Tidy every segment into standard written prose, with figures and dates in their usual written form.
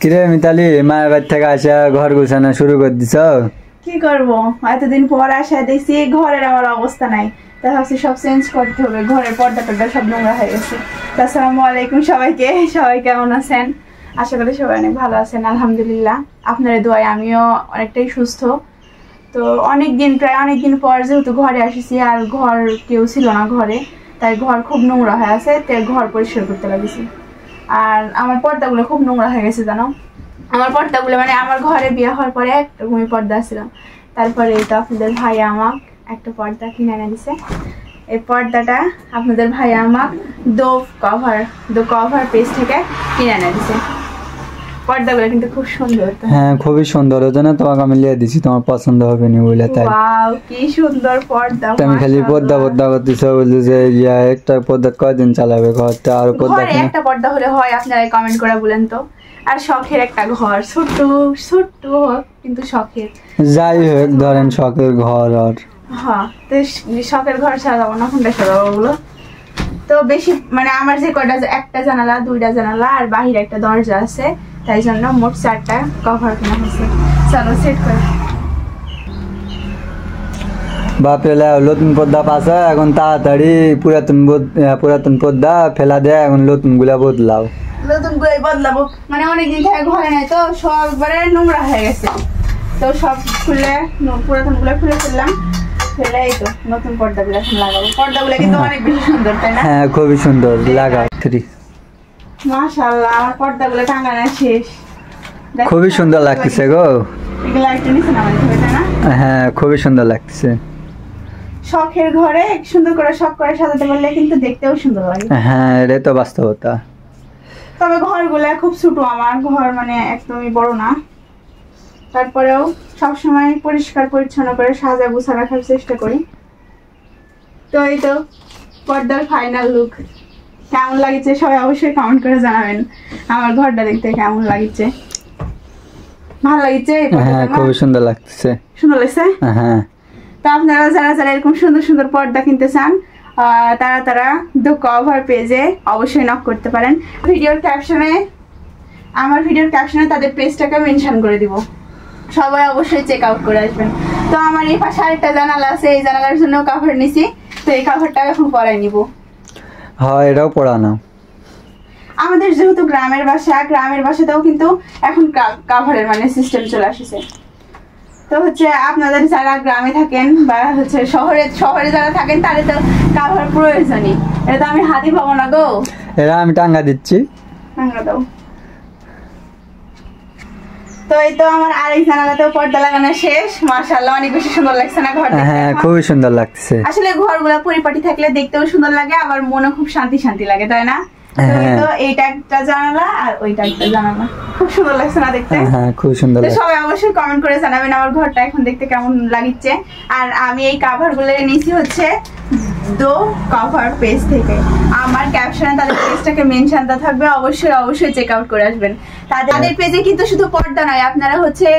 কিরে মিতালি, মায়ের বাড়ি থেকে আসা ঘর গোছানো শুরু করে দিছ? কি করবো, এতদিন পর আসা দেখছি ঘরের আমার অবস্থা নাই, তাই ভাবছি সব চেঞ্জ করতে হবে। ঘরের পর্দা টর্দা সব নোংরা হয়ে গেছে। আসসালামু আলাইকুম সবাইকে, সবাই কেমন আছেন? আশা করি সবাই অনেক ভালো আছেন। আলহামদুলিল্লাহ, আপনার দোয়ায় আমিও অনেকটাই সুস্থ। তো প্রায় অনেকদিন পর যেহেতু ঘরে আসিছি, আর ঘর কেউ ছিল না ঘরে, তাই ঘর খুব নোংরা হয়ে আছে, তাই ঘর পরিষ্কার করতে লাগেছি। আর আমার পর্দাগুলো খুব নোংরা হয়ে গেছে জানো। আমার পর্দাগুলো মানে আমার ঘরে বিয়ে হওয়ার পরে একটা ঘুমি পর্দা ছিল, তারপরে এই তো আপনাদের ভাই আমাক একটা পর্দা কিনে এনে দিছে। এই পর্দাটা আপনাদের ভাই আমাক দো কভার পেজ থেকে কিনে এনে দিছে। পর্দাগুলো কিন্তু খুব সুন্দর। হ্যাঁ, খুবই সুন্দর। ওই জন্য তোমাকে আমি লিয়ে দিছি, তোমার পছন্দ হবে নি বলে। তাই ওয়াও, কি সুন্দর পর্দা। তুমি খালি পর্দা করতেছো, বলছো যে একটা পর্দা কয়দিন চালাবে ঘরটা? আর পর্দা একটা পর্দা হলে হয়, আপনারা কমেন্ট করে বলেন তো। আর শখের একটা ঘর, ছোট্ট হোক কিন্তু শখের। যাই হোক, ধরেন শখের ঘর। আর হ্যাঁ, তো শখের ঘর সাজাবো না, কোনটা সাজাবো ওগুলো? তো বেশি মানে আমার যে কয়টা, একটা জানালা, দুইটা জানালা আর বাহিরে একটা দরজা আছে, তাই জন্য মোট 4টা কভার কেনা হয়েছে। চলো সেট করে। বাপরে, নতুন পর্দা পাশে এখন তাড়াতাড়ি পুরাতন পর্দা ফেলা দেয়, এখন নতুন গুলা বদলাও। নতুন গুলাই বদলাবো মানে অনেকদিন থেকে ঘরে নাই তো, সব একবারে নোংরা হয়ে গেছে। তো সব খুলে পুরাতন গুলা খুলে ফেললাম, ফেলে এই তো নতুন পর্দাগুলো এখন লাগাবো। পর্দাগুলো কিন্তু অনেক বেশি সুন্দর, তাই না? হ্যাঁ, খুবই সুন্দর। লাগাও। মাশাআল্লাহ, আমার পর্দাগুলো টাঙানো শেষ। খুবই সুন্দর লাগতেছে গো। এগুলো একটা নিচে নামাতে হবে, তাই না? হ্যাঁ, খুবই সুন্দর লাগতেছে। শখের ঘরে সুন্দর করে শখ করে সাজাতে পারলে কিন্তু দেখতেও সুন্দর লাগে। হ্যাঁ, এটাই তো বাস্তবতা। তবে ঘরগুলো খুব ছোট, আমার ঘর মানে একদমই বড় না, তারপরেও সবসময় পরিষ্কার পরিচ্ছন্ন করে সাজা গুছা রাখার চেষ্টা করি। তো এই তো পর্দার ফাইনাল লুক। কেমন লাগছে সবাই অবশ্যই কমেন্ট করে জানাবেন। আমার ঘরটা দেখতে কেমন লাগছে? ভালো লাগছে? হ্যাঁ, খুবই সুন্দর লাগছে। সুন্দর লাগছে? হ্যাঁ। তো আপনারা যারা এরকম সুন্দর সুন্দর পর্দা কিনতে চান, তারা দ্য কভার পেজে অবশ্যই নক করতে পারেন। আমার ভিডিওর ক্যাপশনে তাদের পেজটাকে মেনশন করে দিব, সবাই অবশ্যই চেক আউট করে আসবেন। তো আমার এই পাশে আরেকটা জানালা আছে, এই জানালার জন্য কভার নিছি, তো এই কভারটা এখন পরাই নিব। হ্যাঁ, এটাও পড়ানো। আমাদের যেহেতু গ্রামের বাসাতেও কিন্তু এখন কভারের মানে সিস্টেম চলে আসছে। তো আপনাদের যারা গ্রামে থাকেন বা শহরে যারা থাকেন, তাদের তো কভার প্রয়োজনই। এটা তো আমি হাতি পাবো না গো, এরা আমি টাঙ্গা দিচ্ছি। টাঙ্গা দাও। তো এই তো আমার আরেক জানালাতেও পর্দা লাগানো শেষ। মাশাআল্লাহ, অনেক বেশি সুন্দর লাগছে না ঘরটা? হ্যাঁ, খুবই সুন্দর লাগছে। আসলে ঘরগুলা পরিপাটি থাকলে দেখতেও সুন্দর লাগে, আবার মনে খুব শান্তি লাগে, তাই না? তো এইটা একটা জানালা আর ওইটা একটা জানালা, খুব সুন্দর লাগছে না দেখতে? হ্যাঁ, খুব সুন্দর। সবাই অবশ্যই কমেন্ট করে জানাবেন আমার ঘরটা এখন দেখতে কেমন লাগছে। আর আমি এই কভার গুলো নিয়েছি দো কভার পেজ থেকে। আমার ক্যাপশনে তাদের পেজটাকে মেনশন থাকবে, অবশ্যই চেক আউট করে আসবেন। তাদের পেজে কিন্তু শুধু পর্দা নয়, আপনারা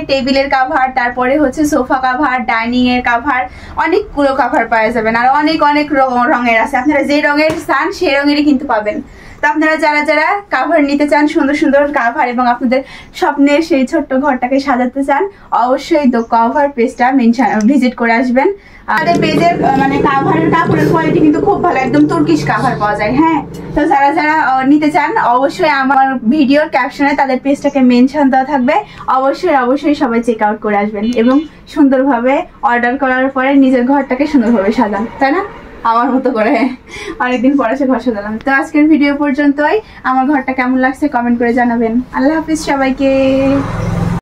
টেবিলের কভার, তারপরে সোফা কভার, ডাইনিং এর কভার, অনেকগুলো কভার পাওয়া যাবেন। আর অনেক রঙের আছে, আপনারা যে রঙের চান সেই রঙেরই কিন্তু পাবেন। তো আপনারা যারা কভার নিতে চান, সুন্দর সুন্দর কভার, এবং আপনাদের স্বপ্নের সেই ছোট্ট ঘরটাকে সাজাতে চান, অবশ্যই দ্য কভার পেজটা ভিজিট করে আসবেন। আমাদের পেজের মানে কভারের কাপড়ের কোয়ালিটি কিন্তু খুব ভালো, একদম তুর্কিশ কভার পাওয়া যায়। হ্যাঁ, তো যারা নিতে চান, অবশ্যই আমার ভিডিওর ক্যাপশনে তাদের পেজটাকে মেনশন দেওয়া থাকবে, অবশ্যই সবাই চেক আউট করে আসবেন এবং সুন্দরভাবে অর্ডার করার পরে নিজের ঘরটাকে সুন্দরভাবে সাজান, তাই না? আমার মতো করে অনেকদিন পরে ঘর সাজালাম। তো আজকের ভিডিও পর্যন্তই। আমার ঘরটা কেমন লাগছে কমেন্ট করে জানাবেন। আল্লাহ হাফিজ সবাইকে।